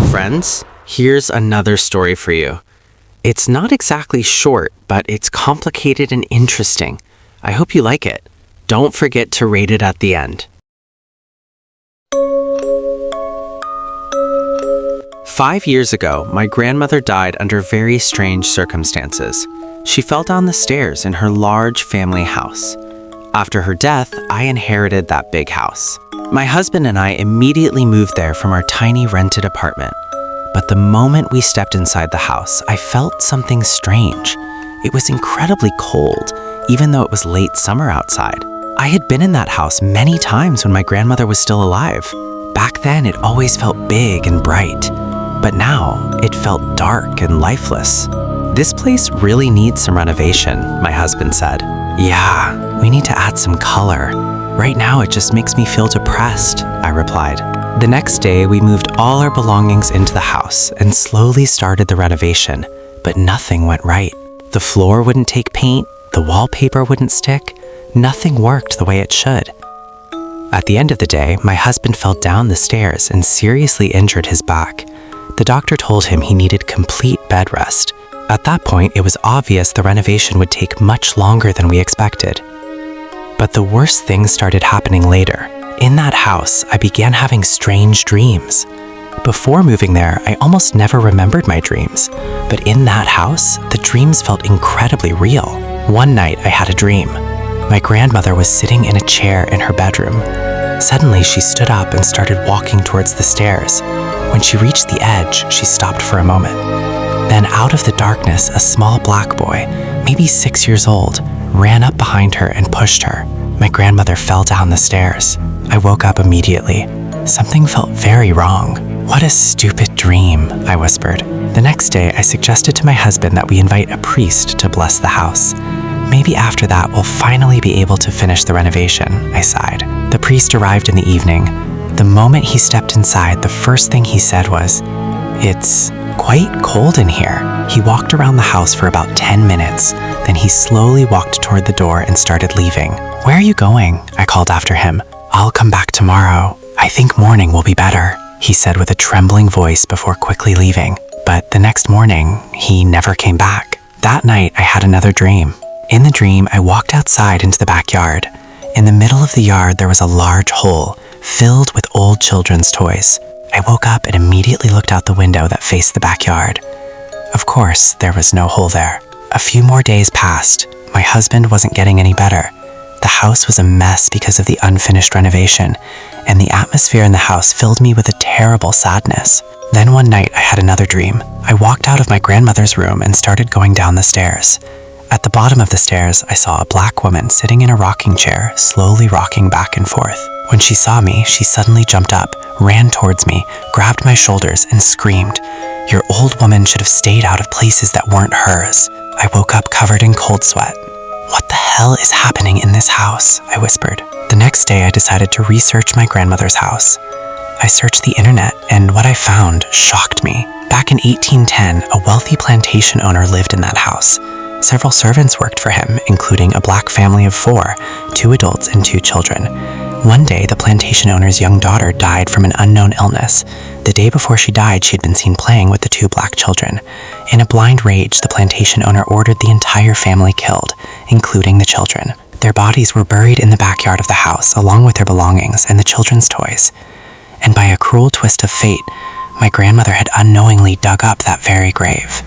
friends, here's another story for you. It's not exactly short, but it's complicated and interesting. I hope you like it. Don't forget to rate it at the end. 5 years ago, my grandmother died under very strange circumstances. She fell down the stairs in her large family house. After her death, I inherited that big house. My husband and I immediately moved there from our tiny rented apartment. But the moment we stepped inside the house, I felt something strange. It was incredibly cold, even though it was late summer outside. I had been in that house many times when my grandmother was still alive. Back then, it always felt big and bright. But now, it felt dark and lifeless. This place really needs some renovation, my husband said. Yeah, we need to add some color. Right now, it just makes me feel depressed, I replied. The next day, we moved all our belongings into the house and slowly started the renovation, but nothing went right. The floor wouldn't take paint, the wallpaper wouldn't stick, nothing worked the way it should. At the end of the day, my husband fell down the stairs and seriously injured his back. The doctor told him he needed complete bed rest. At that point, it was obvious the renovation would take much longer than we expected. But the worst things started happening later. In that house, I began having strange dreams. Before moving there, I almost never remembered my dreams. But in that house, the dreams felt incredibly real. One night, I had a dream. My grandmother was sitting in a chair in her bedroom. Suddenly, she stood up and started walking towards the stairs. When she reached the edge, she stopped for a moment. Then out of the darkness, a small black boy, maybe 6 years old, ran up behind her and pushed her. My grandmother fell down the stairs. I woke up immediately. Something felt very wrong. What a stupid dream, I whispered. The next day, I suggested to my husband that we invite a priest to bless the house. Maybe after that, we'll finally be able to finish the renovation, I sighed. The priest arrived in the evening. The moment he stepped inside, the first thing he said was, "It's quite cold in here." He walked around the house for about 10 minutes. Then he slowly walked toward the door and started leaving. "Where are you going?" I called after him. "I'll come back tomorrow. I think morning will be better," he said with a trembling voice before quickly leaving. But the next morning, he never came back. That night, I had another dream. In the dream, I walked outside into the backyard. In the middle of the yard, there was a large hole filled with old children's toys. I woke up and immediately looked out the window that faced the backyard. Of course, there was no hole there. A few more days passed. My husband wasn't getting any better. The house was a mess because of the unfinished renovation, and the atmosphere in the house filled me with a terrible sadness. Then one night, I had another dream. I walked out of my grandmother's room and started going down the stairs. At the bottom of the stairs, I saw a black woman sitting in a rocking chair, slowly rocking back and forth. When she saw me, she suddenly jumped up, ran towards me, grabbed my shoulders, and screamed, "Your old woman should have stayed out of places that weren't hers." I woke up covered in cold sweat. "What the hell is happening in this house?" I whispered. The next day, I decided to research my grandmother's house. I searched the internet, and what I found shocked me. Back in 1810, a wealthy plantation owner lived in that house. Several servants worked for him, including a black family of 4, 2 adults and 2 children. One day, the plantation owner's young daughter died from an unknown illness. The day before she died, she had been seen playing with the 2 black children. In a blind rage, the plantation owner ordered the entire family killed, including the children. Their bodies were buried in the backyard of the house, along with their belongings and the children's toys. And by a cruel twist of fate, my grandmother had unknowingly dug up that very grave.